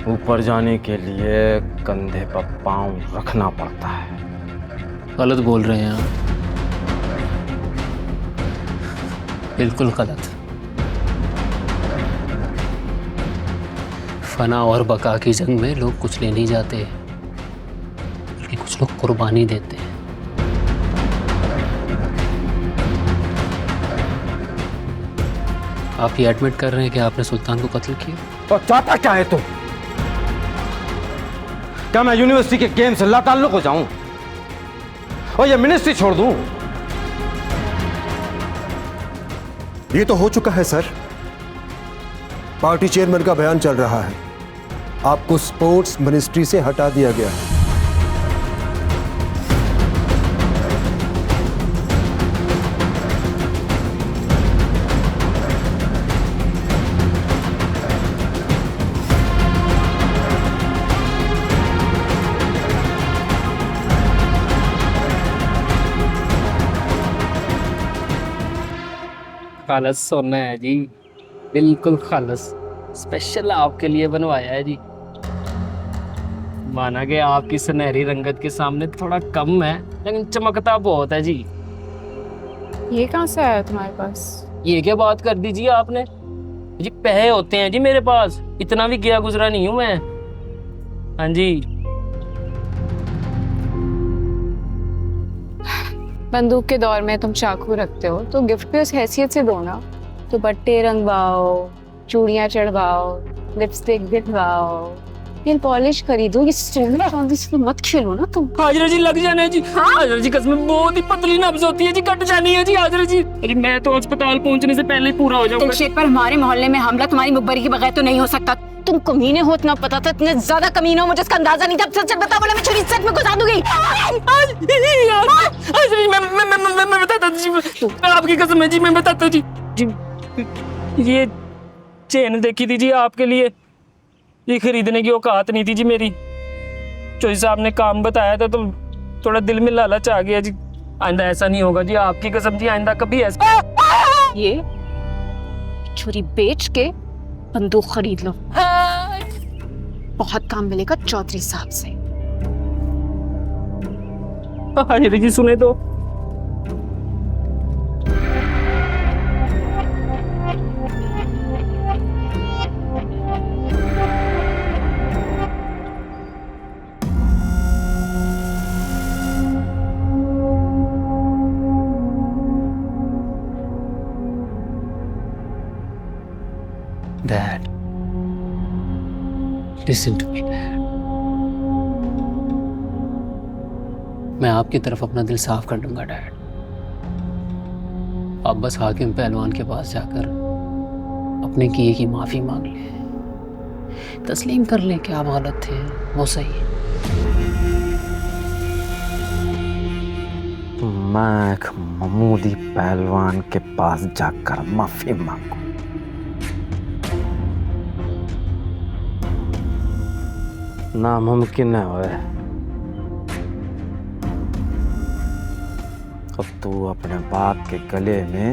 ऊपर जाने के लिए कंधे पर पांव रखना पड़ता है। गलत बोल रहे हैं आप, बिल्कुल गलत। फना और बका की जंग में लोग कुछ ले नहीं जाते, बल्कि कुछ लोग कुर्बानी देते हैं। आप ये एडमिट कर रहे हैं कि आपने सुल्तान को कत्ल किया? और चाहता क्या है तुम? क्या मैं यूनिवर्सिटी के गेम से लाताल्लुक हो जाऊं और ये मिनिस्ट्री छोड़ दूं? ये तो हो चुका है सर। पार्टी चेयरमैन का बयान चल रहा है, आपको स्पोर्ट्स मिनिस्ट्री से हटा दिया गया है। खालस सोना है जी, बिल्कुल खालस, स्पेशल आपके लिए बनवाया है जी। माना कि आपकी सुनहरी रंगत के सामने थोड़ा कम है, लेकिन चमकता बहुत है जी। ये कहाँ से आया तुम्हारे पास? ये क्या बात कर दी जी आपने? जी पैसे होते हैं जी मेरे पास, इतना भी गया गुजरा नहीं हूं मैं। हाँ जी। बंदूक के दौर में तुम चाकू रखते हो तो गिफ्ट भी उस हैसियत से दो ना। दुपट्टे रंगवाओ, चूड़ियां चढ़वाओ, लिपस्टिक दिखवाओ, नेल पॉलिश खरीदो। ये स्टैंडर्ड चांदी से तो मत खेलो ना तुम। हाजरा जी लग जाना है जी। हाजरा जी कसम बहुत ही पतली नब्ज होती है जी, कट जानी है जी हाजरा जी। अरे मैं तो अस्पताल पहुंचने से पहले ही पूरा हो जाऊंगा। दिलशेद पर हमारे मोहल्ले में हमला तुम्हारी मुखबरी के बगैर तो नहीं हो सकता। तुम कमीने हो इतना पता था, इतने ज्यादा कमीने हो मुझे इसका अंदाजा नहीं था। सच बता, बोला मैं छुरी सच में घुसा दूंगी। मैं बताता जी, आपकी कसम है जी, मैं बताता जी। ये चेन देखी थी जी आपके लिए, ये खरीदने की औकात नहीं थी जी मेरी। चौधरी साहब ने काम बताया था तो थोड़ा दिल में लालच आ गया जी। आइंदा ऐसा नहीं होगा जी, आपकी कसम जी, आइंदा कभी ऐसा। ये छुरी बेच के बंदूक खरीद लो, बहुत काम मिलेगा चौधरी साहब से। हाजरा जी सुने तो। Dad, listen to me, Dad. मैं आपकी तरफ अपना दिल साफ कर दूंगा डैड। आप बस हाकिम पहलवान के पास जाकर अपने किए की माफी मांग लें, तस्लीम कर लें कि आप गलत थे, वो सही है। मैं एक महमूदी पहलवान के पास जाकर माफी मांगू? नामुमकिन है ओए। अब तू अपने बाप के गले में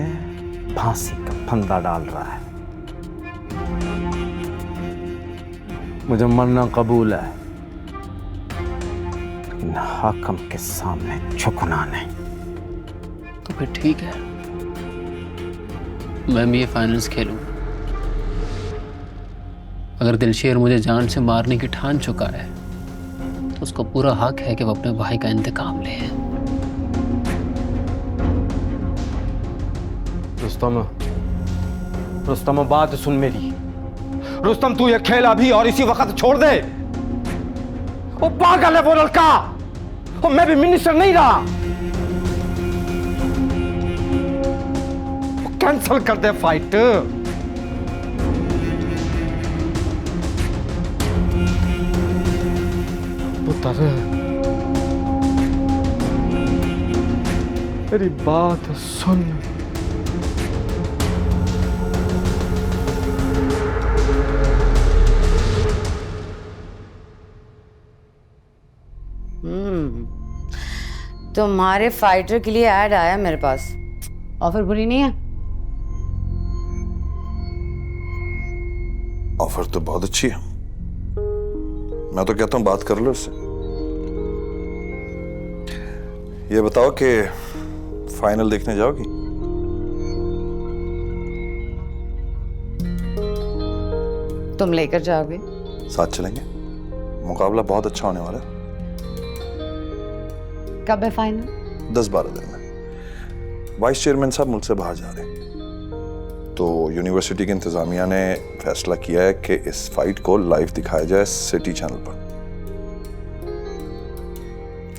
फांसी का फंदा डाल रहा है। मुझे मरना कबूल है, लेकिन हाकिम के सामने झुकना नहीं। तो फिर ठीक है, मैं भी ये फाइनल्स खेलूंगा। अगर दिलशेर मुझे जान से मारने की ठान चुका है तो उसको पूरा हक है कि वो अपने भाई का इंतकाम ले। रुस्तम बात सुन मेरी। रुस्तम तू ये खेल अभी और इसी वक्त छोड़ दे। वो पागल है वो लड़का, और मैं भी मिनिस्टर नहीं रहा। वो कैंसिल कर दे फाइट। मेरी बात सुन। तुम्हारे फाइटर के लिए ऐड आया मेरे पास। ऑफर बुरी नहीं है? ऑफर तो बहुत अच्छी है। मैं तो कहता हूँ बात कर लो उससे। ये बताओ कि फाइनल देखने जाओगी? तुम लेकर जाओगे? साथ चलेंगे, मुकाबला बहुत अच्छा होने वाला है। कब है फाइनल? 10-12 दिन में। वाइस चेयरमैन साहब मुल्क से बाहर जा रहे हैं, तो यूनिवर्सिटी की इंतजामिया ने फैसला किया है कि इस फाइट को लाइव दिखाया जाए सिटी चैनल पर।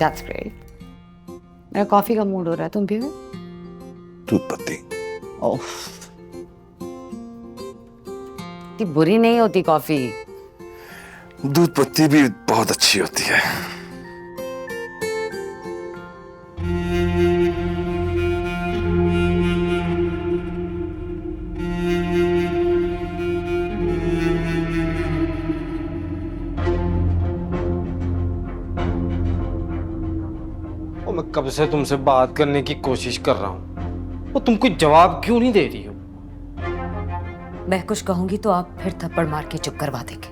That's great. मेरा कॉफी का मूड हो रहा है, तुम पियोगे? दूध पत्ती। ओह, इतनी बुरी नहीं होती कॉफी। दूध पत्ती भी बहुत अच्छी होती है। और मैं कब से तुमसे बात करने की कोशिश कर रहा हूं, वो तुम कोई जवाब क्यों नहीं दे रही हो? मैं कुछ कहूंगी तो आप फिर थप्पड़ मार के चुप करवा देंगे।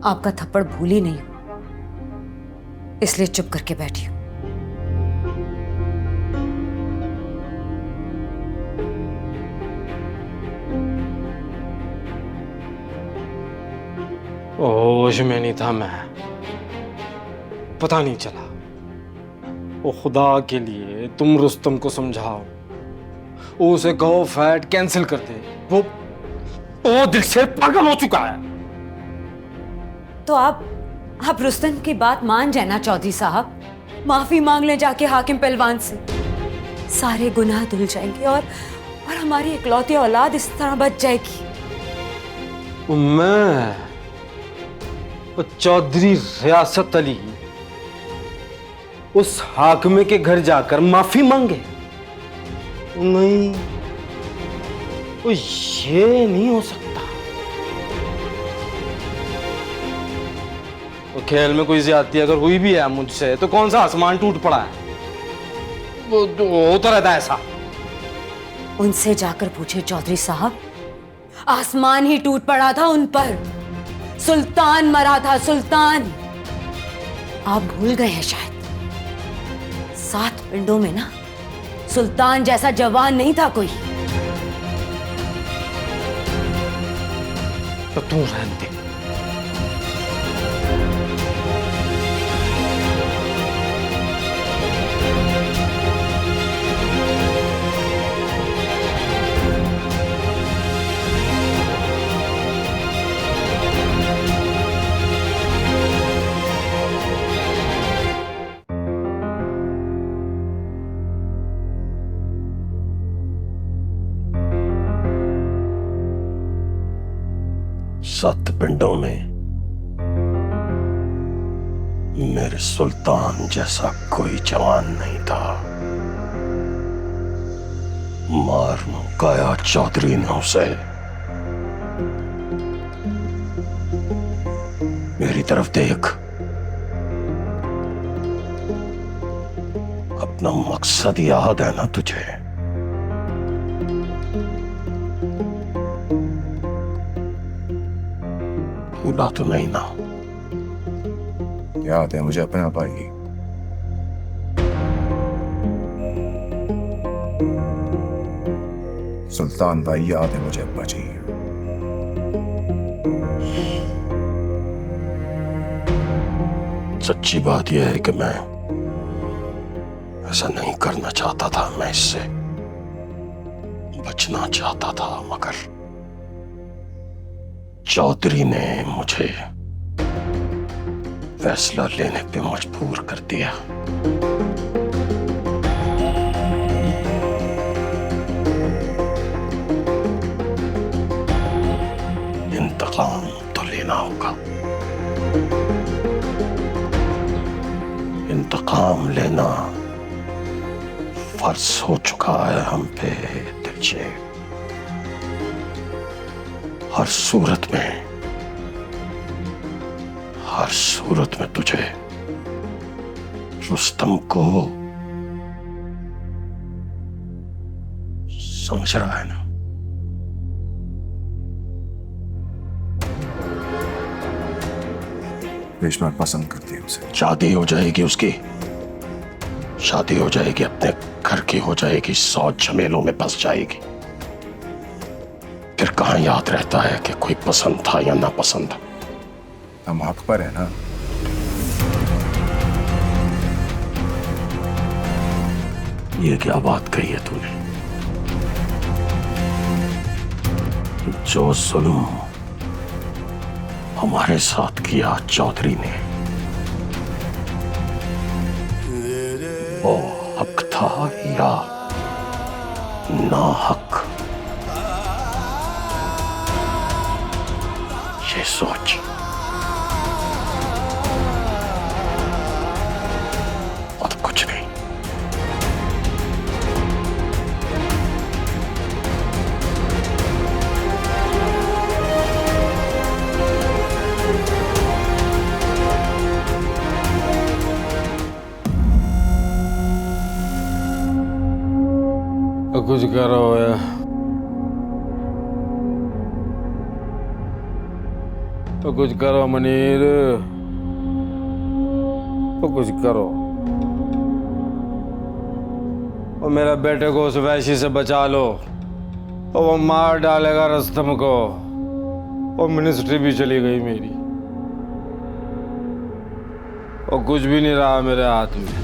आपका थप्पड़ भूली नहीं हूं, इसलिए चुप करके बैठी हूं। होश में नहीं था मैं, पता नहीं चला। ओ खुदा के लिए तुम रुस्तम को समझाओ, उसे कहो फैट कैंसिल कर दे। वो दिल से पागल हो चुका है। तो आप रुस्तम की बात मान जाए ना चौधरी साहब, माफी मांग ले जाके हाकिम पहलवान से। सारे गुनाह धुल जाएंगे और हमारी इकलौती औलाद इस तरह बच जाएगी। वो चौधरी रियासत अली उस हाकिमे के घर जाकर माफी मांगे? नहीं, वो ये नहीं हो सकता। वो खेल में कोई ज्यादती अगर हुई भी है मुझसे, तो कौन सा आसमान टूट पड़ा है? वो होता रहता है ऐसा। उनसे जाकर पूछे चौधरी साहब, आसमान ही टूट पड़ा था उन पर। सुल्तान मरा था, सुल्तान। आप भूल गए हैं शायद, 7 पिंडों में ना सुल्तान जैसा जवान नहीं था कोई। तो तू रहने दे। सात पिंडों में मेरे सुल्तान जैसा कोई जवान नहीं था। मार मुकाया चौधरी ने उसे। मेरी तरफ देख, अपना मकसद याद है ना तुझे? भूला तो नहीं ना? याद है मुझे अपना भाई। सुल्तान भाई याद है मुझे अब्बा जी। सच्ची बात यह है कि मैं ऐसा नहीं करना चाहता था। मैं इससे बचना चाहता था, मगर चौधरी ने मुझे फैसला लेने पे मजबूर कर दिया। इंतकाम तो लेना होगा। इंतकाम लेना फर्ज हो चुका है हम पे दिलचे। हर सूरत में तुझे रुस्तम को समझ रहा है ना? रेशमा पसंद करती है उसे। शादी हो जाएगी उसकी, शादी हो जाएगी, अपने घर की हो जाएगी, 100 झमेलों में फंस जाएगी। फिर कहाँ याद रहता है कि कोई पसंद था या ना पसंद। हम हक पर है ना। ये क्या बात कही है तूने? जो जुल्म हमारे साथ किया चौधरी ने, वो हक था या ना हक? ये सोच। और कुछ नहीं। कुछ करो यार, तो कुछ करो मनीर, तो कुछ करो। और मेरे बेटे को उस वैशी से बचा लो, और वो मार डालेगा रुस्तम को। और मिनिस्ट्री भी चली गई मेरी, और कुछ भी नहीं रहा मेरे हाथ में।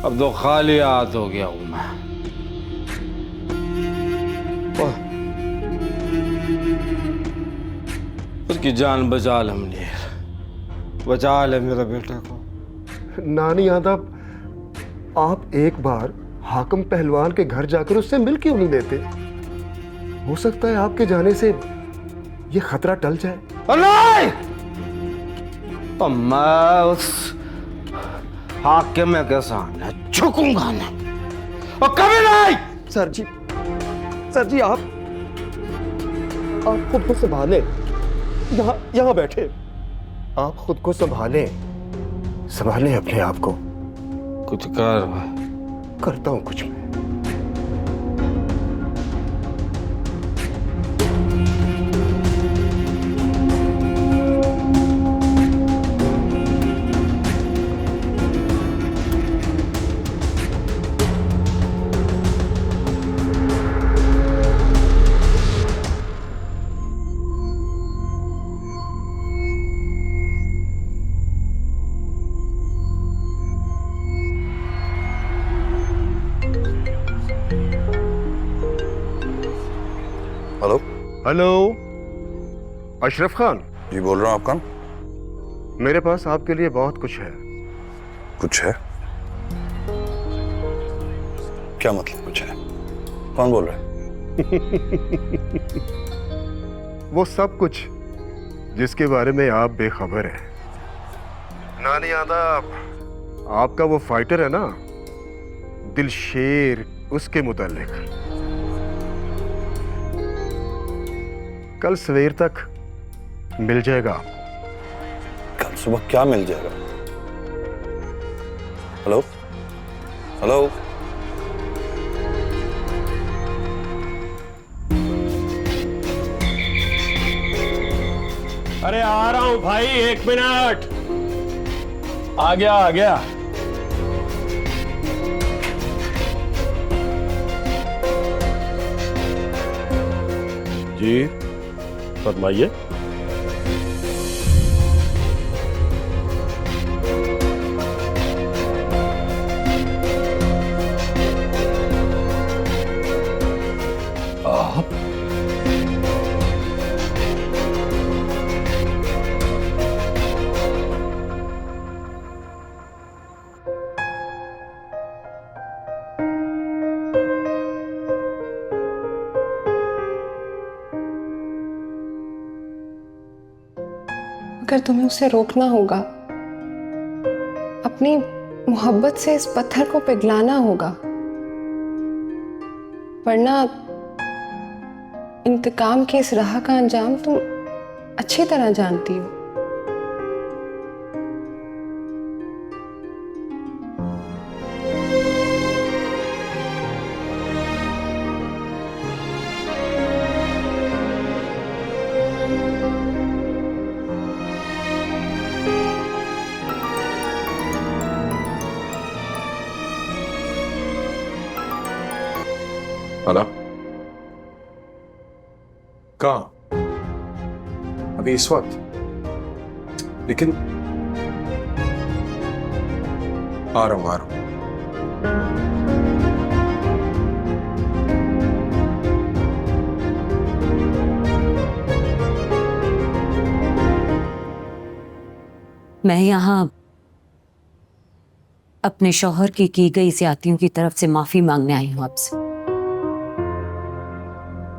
अब तो खाली हाथ हो गया हूं मैं। उसकी जान बचा ले मुनीर, बचा ले मेरे बेटे को। नानी यादव, आप एक बार हाकिम पहलवान के घर जाकर उससे मिल क्यों नहीं लेते? हो सकता है आपके जाने से ये खतरा टल जाए। नहीं, तो मैं उस हाकिम के सामने झुकूंगा नहीं, और कभी नहीं। सर जी आप खुद को संभालें। यहाँ बैठे, आप खुद को संभालें अपने आप को। कुछ कर। करता हूँ कुछ मैं। हेलो। हेलो, अशरफ खान जी बोल रहा हूँ, आप कौन? मेरे पास आपके लिए बहुत कुछ है। कुछ है? क्या मतलब कुछ है? कौन बोल रहा है? वो सब कुछ जिसके बारे में आप बेखबर हैं। नानी यादव, आपका वो फाइटर है ना, दिलशेर, उसके मुतालिक कल सवेर तक मिल जाएगा आपको। कल सुबह क्या मिल जाएगा? Hello hello. अरे आ रहा हूं भाई, 1 मिनट। आ गया। जी फरमाइए। आप अगर तुम्हें उसे रोकना होगा, अपनी मोहब्बत से इस पत्थर को पिघलाना होगा, वरना इंतकाम की इस राह का अंजाम तुम अच्छी तरह जानती हो। हेलो, कहाँ? अभी इस वक्त? लेकिन आ रहा हूं, आ रहा हूं। मैं यहाँ अपने शौहर की गई ज्यादतियों की तरफ से माफी मांगने आई हूं आपसे।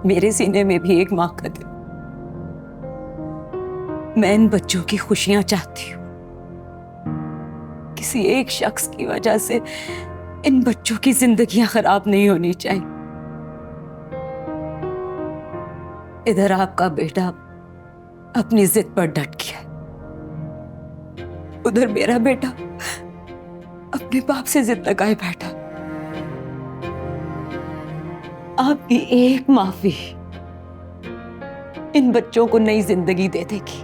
मेरे सीने में भी एक मां का दिल। मैं इन बच्चों की खुशियां चाहती हूँ। किसी एक शख्स की वजह से इन बच्चों की जिंदगियां खराब नहीं होनी चाहिए। इधर आपका बेटा अपनी जिद पर डट गया, उधर मेरा बेटा अपने बाप से जिद लगाए बैठा। आपकी एक माफी इन बच्चों को नई जिंदगी दे देगी।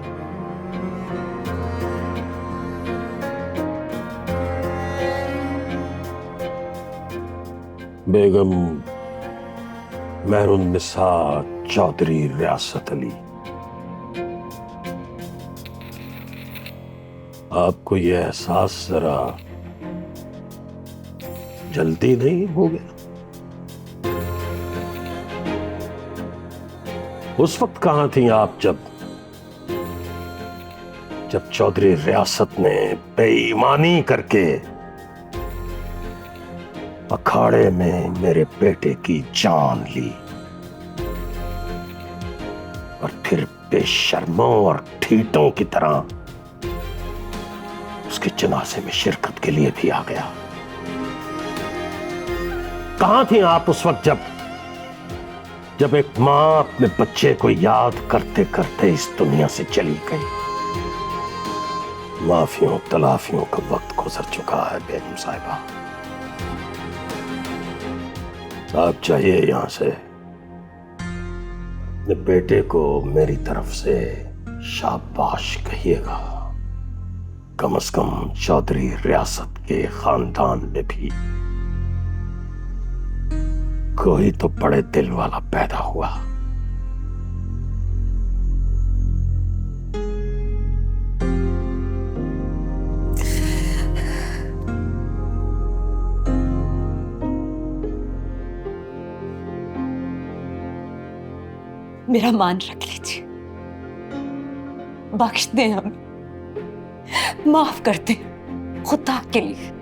बेगम मेहरुन्निसा चौधरी रियासत अली, आपको यह एहसास जरा जल्दी नहीं हो गया? उस वक्त कहां थी आप जब चौधरी रियासत ने बेईमानी करके अखाड़े में मेरे बेटे की जान ली और फिर बेशर्मों और ठीठों की तरह उसके जनाजे में शिरकत के लिए भी आ गया? कहां थी आप उस वक्त जब एक मां अपने बच्चे को याद करते करते इस दुनिया से चली गई? माफियों तलाफियों का वक्त गुजर चुका है बेगम साहिबा। आप चाहिए यहां से अपने बेटे को मेरी तरफ से शाबाश कहिएगा। कम से कम चौधरी रियासत के खानदान में भी कोई तो बड़े दिल वाला पैदा हुआ। मेरा मान रख लीजिए, बख्श दें हमें, माफ कर दें खुदा के लिए।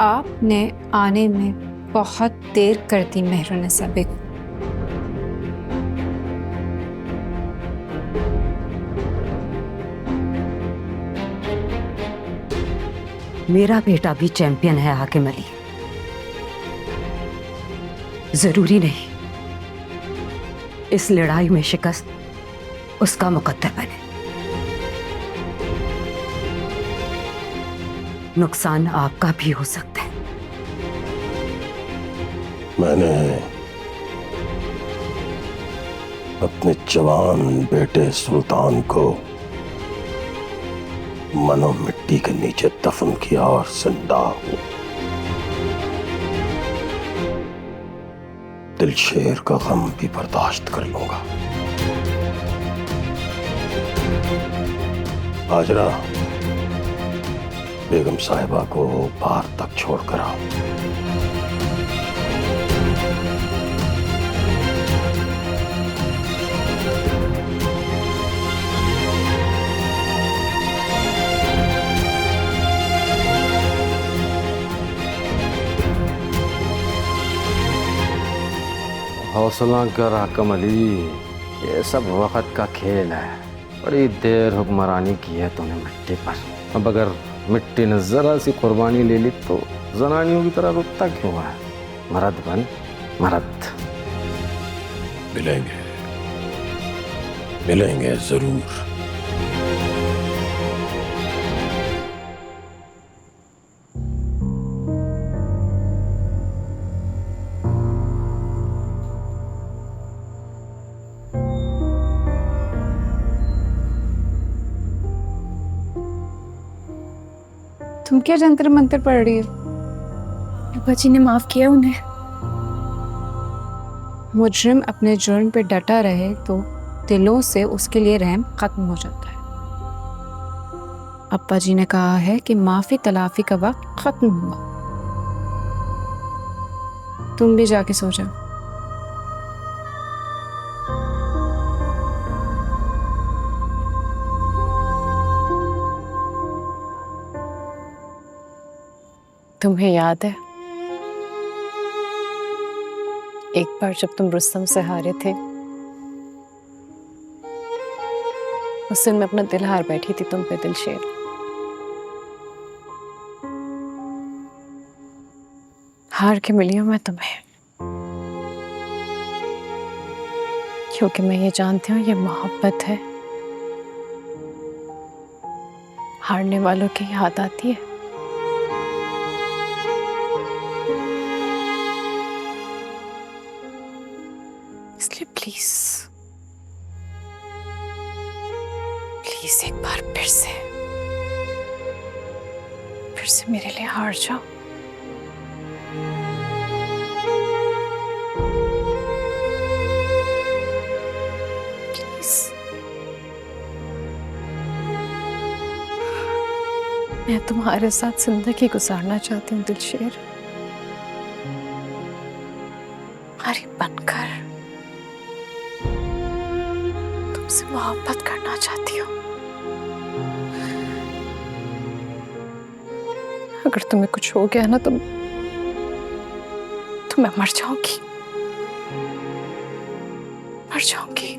आपने आने में बहुत देर कर दी मेहरुन्निसा बेगम। मेरा बेटा भी चैंपियन है हाकिम अली। जरूरी नहीं इस लड़ाई में शिकस्त उसका मुकद्दर बने। नुकसान आपका भी हो सकता है। मैंने अपने जवान बेटे सुल्तान को मनो मिट्टी के नीचे दफन किया और जिंदा हूं। दिलशेर का गम भी बर्दाश्त कर लूंगा। हाजरा, बेगम साहिबा को बाहर तक छोड़कर आओ। हौसला कर हाकिम अली, ये सब वक्त का खेल है। बड़ी देर हुक्मरानी की है तूने मिट्टी पर। अब अगर मिट्टी ने जरा सी कुर्बानी ले ली तो जनानियों की तरह रुकता क्यों है? मर्द बन मर्द। मिलेंगे मिलेंगे जरूर। तुम क्या जंतर मंतर पढ़ रही हो? अब्बा जी ने माफ किया उन्हें। मुजरिम अपने जुर्म पे डटा रहे तो दिलों से उसके लिए रहम खत्म हो जाता है। अब्बा जी ने कहा है कि माफी तलाफी का वक्त खत्म हुआ। तुम भी जाके सो जाओ। तुम्हें याद है एक बार जब तुम रुस्तम से हारे थे, उस दिन मैं अपना दिल हार बैठी थी तुम पे दिलशेर। हार के मिली हूं मैं तुम्हें, क्योंकि मैं ये जानती हूँ ये मोहब्बत है। हारने वालों की याद आती है। इसलिए प्लीज प्लीज एक बार फिर से मेरे लिए हार जाओ। प्लीज। मैं तुम्हारे साथ जिंदगी गुजारना चाहती हूँ दिलशेर, तुम्हारी बनकर तुमसे मोहब्बत करना चाहती हूँ। अगर तुम्हें कुछ हो गया ना तो मैं मर जाऊंगी, मर जाऊंगी।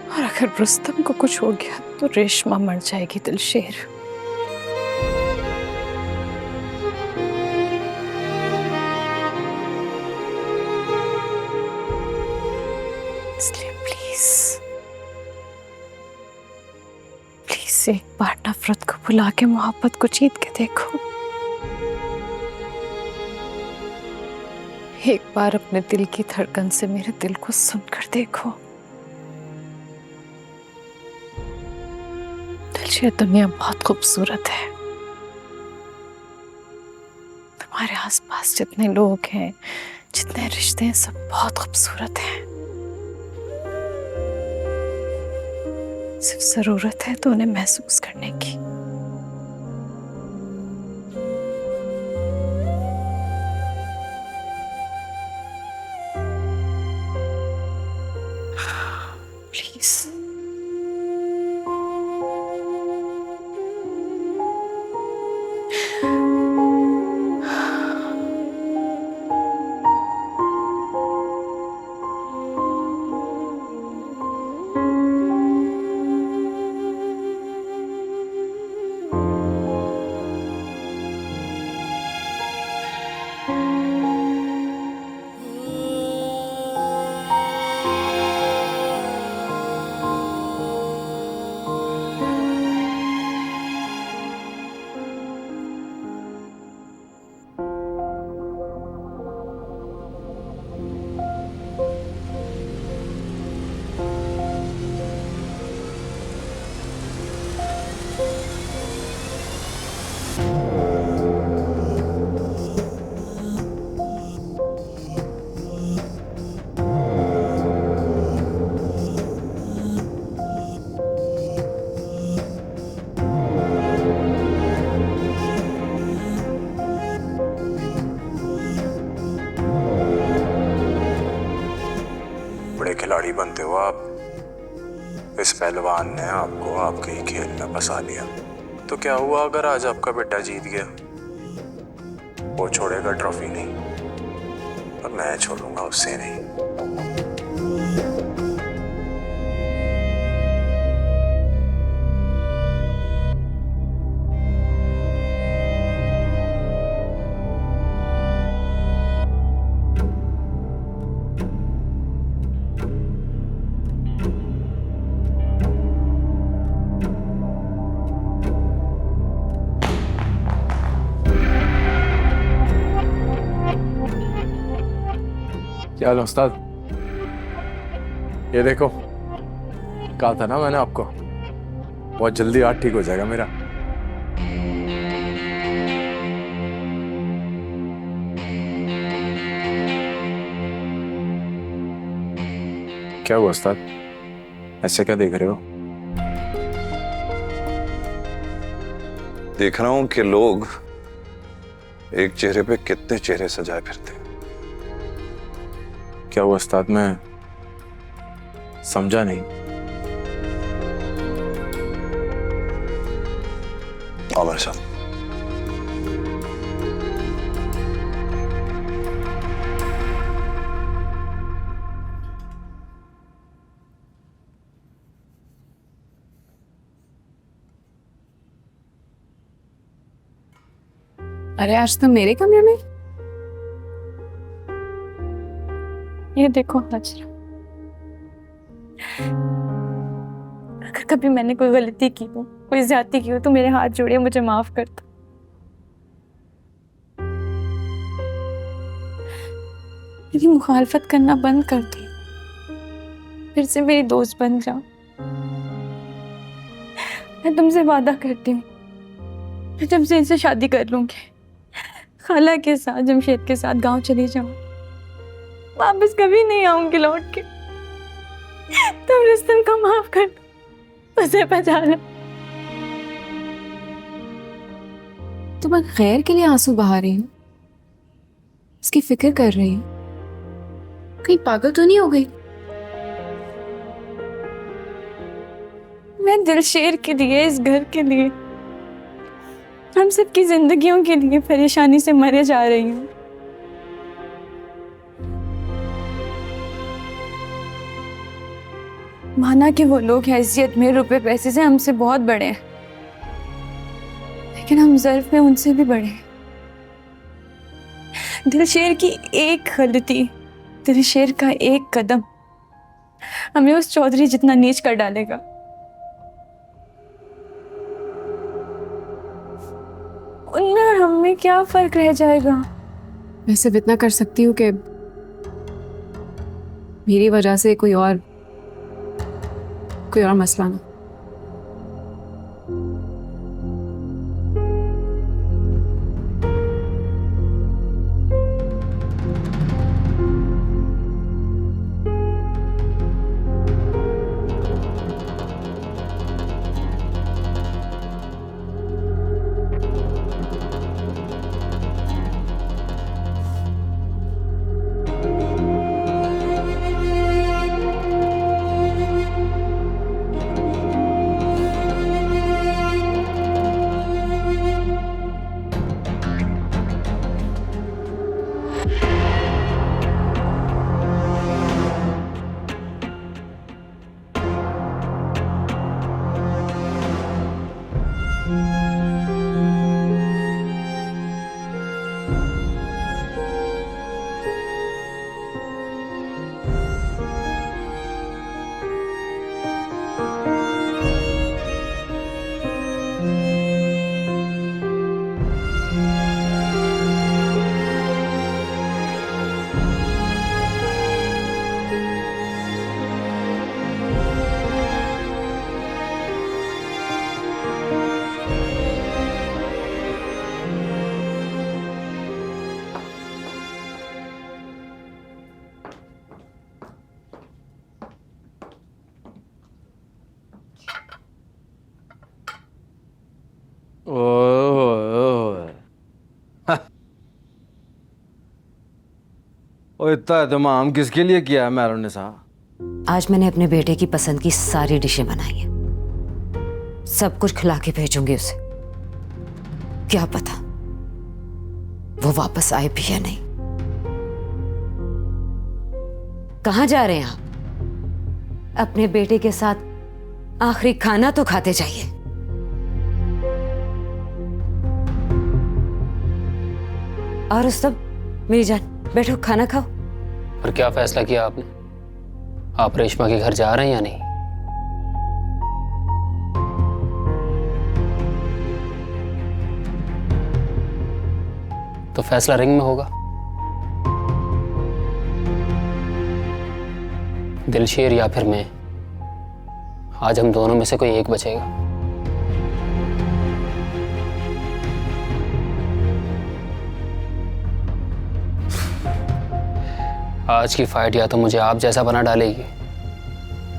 और अगर रुस्तम को कुछ हो गया तो रेशमा मर जाएगी दिलशेर। इसलिए प्लीज प्लीज एक बार नफरत को भुला के मोहब्बत को जीत के देखो। एक बार अपने दिल की धड़कन से मेरे दिल को सुनकर देखो। दिलशेर, दुनिया बहुत खूबसूरत है। तुम्हारे आसपास जितने लोग हैं, जितने रिश्ते हैं, सब बहुत खूबसूरत हैं। सिर्फ जरूरत है तो उन्हें महसूस करने की। प्लीज खिलाड़ी बनते हो आप। इस पहलवान ने आपको आपके ही खेल में फंसा लिया, तो क्या हुआ अगर आज आपका बेटा जीत गया? वो छोड़ेगा ट्रॉफी नहीं, और मैं छोड़ूंगा उससे नहीं। क्या हाल है उस्ताद? ये देखो कहा था ना मैंने आपको, बहुत जल्दी हाथ ठीक हो जाएगा मेरा। क्या हुआ उस्ताद, ऐसे क्या देख रहे हो? देख रहा हूं कि लोग एक चेहरे पे कितने चेहरे सजाए फिरते हैं। क्या हुआ उस्ताद, मैं समझा नहीं। आओ मेरे साथ। अरे आज तो मेरे कमरे में ये देखो हाजरा, अगर कभी मैंने कोई गलती की हो, कोई ज्यादती की हो, तो मेरे हाथ जोड़िए, मुझे माफ कर दो। मेरी मुखालफत करना बंद कर दो, फिर से मेरी दोस्त बन जाओ। मैं तुमसे वादा करती हूँ, मैं तुमसे इनसे शादी कर लूंगी, खाला के साथ, जमशेद के साथ गांव चली जाऊं, वापस कभी नहीं आऊंगी लौट के। तुम रुस्तम को माफ कर दो, उसे बचा लो। तुम खैर के लिए आंसू बहा रही हो, इसकी फिक्र कर रही हो, कहीं पागल तो नहीं हो गई? मैं दिलशेर के लिए, इस घर के लिए, हम सबकी जिंदगियों के लिए परेशानी से मरे जा रही हूँ। माना कि वो लोग हैसियत में, रुपए पैसे से हमसे बहुत बड़े हैं, लेकिन हम ज़र्फ में उनसे भी बड़े हैं। दिलशेर की एक गलती, दिलशेर का एक कदम हमें उस चौधरी जितना नीच कर डालेगा। उनमें और हम में क्या फर्क रह जाएगा? मैं सिर्फ इतना कर सकती हूँ कि मेरी वजह से कोई और मसला ना। और इतना एहतमाम किसके लिए किया है मेहरुन्निसा? आज मैंने अपने बेटे की पसंद की सारी डिशें बनाई हैं, सब कुछ खिला के भेजूंगी उसे। क्या पता वो वापस आए भी या नहीं। कहाँ जा रहे हैं आप? अपने बेटे के साथ आखिरी खाना तो खाते जाइए। और उस सब मेरी जान, बैठो खाना खाओ। और क्या फैसला किया आपने? आप रेशमा के घर जा रहे हैं या नहीं? तो फैसला रिंग में होगा। दिलशेर या फिर मैं, आज हम दोनों में से कोई एक बचेगा। आज की फाइट या तो मुझे आप जैसा बना डालेगी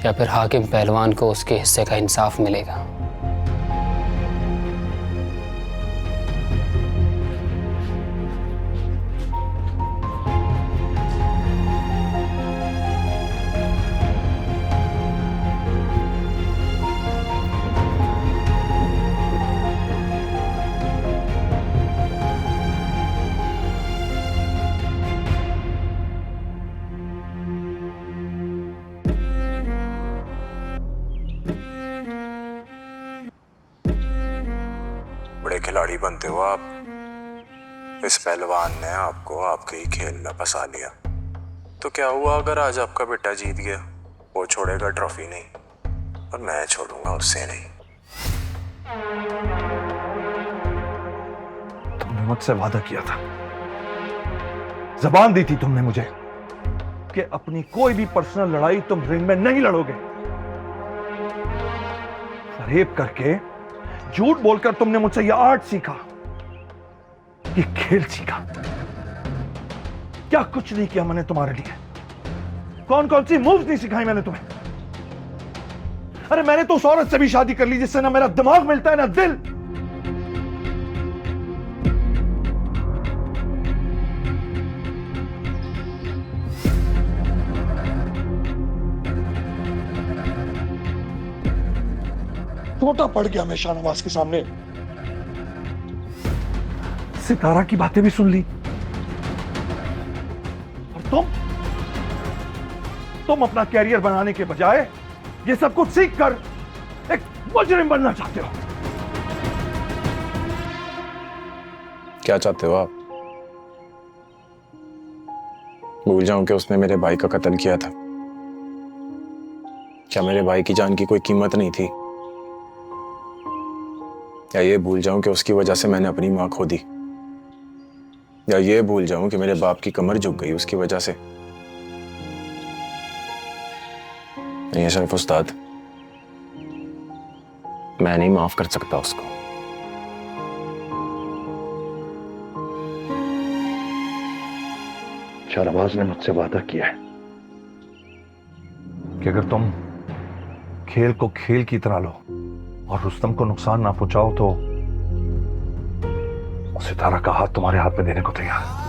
या फिर हाकिम पहलवान को उसके हिस्से का इंसाफ मिलेगा। बड़े खिलाड़ी बनते हो आप। इस पहलवान ने आपको आपके ही खेल में फंसा लिया। तो क्या हुआ अगर आज आपका बेटा जीत गया? वो छोड़ेगा ट्रॉफी नहीं और मैं छोड़ूंगा उससे नहीं। तुमने मुझसे वादा किया था, जबान दी थी तुमने मुझे कि अपनी कोई भी पर्सनल लड़ाई तुम रिंग में नहीं लड़ोगे। फरेब करके, झूठ बोलकर तुमने मुझसे यह आर्ट सीखा, ये खेल सीखा। क्या कुछ नहीं किया मैंने तुम्हारे लिए? कौन कौन सी मूव्स नहीं सिखाई मैंने तुम्हें? अरे मैंने तो उस औरत से भी शादी कर ली जिससे ना मेरा दिमाग मिलता है ना दिल। टोटा पड़ गया मैं शाहनवाज के सामने। सितारा की बातें भी सुन ली और तुम अपना कैरियर बनाने के बजाय ये सब कुछ सीख कर एक मुजरिम बनना चाहते हो। क्या चाहते हो आप? भूल जाऊं कि उसने मेरे भाई का कत्ल किया था? क्या मेरे भाई की जान की कोई कीमत नहीं थी? या ये भूल जाऊं कि उसकी वजह से मैंने अपनी मां खो दी? या ये भूल जाऊं कि मेरे बाप की कमर झुक गई उसकी वजह से? नहीं अशरफ उस्ताद, मैं नहीं माफ कर सकता उसको। शाहनवाज ने मुझसे वादा किया है कि अगर तुम खेल को खेल की तरह लो और रुस्तम को नुकसान ना पहुंचाओ तो सितारा का हाथ तुम्हारे हाथ में देने को तैयार है।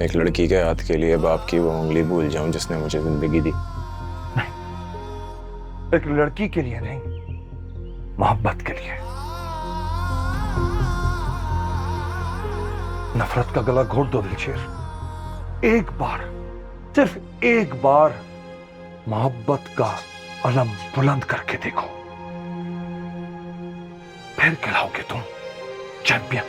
एक लड़की के हाथ के लिए बाप की वो उंगली भूल जाऊं जिसने मुझे जिंदगी दी? नहीं, एक लड़की के लिए नहीं, मोहब्बत के लिए। नफरत का गला घोट दो दिलशेर। एक बार, सिर्फ एक बार मोहब्बत का अलम बुलंद करके देखो, फिर कहलाओगे तुम चैंपियन।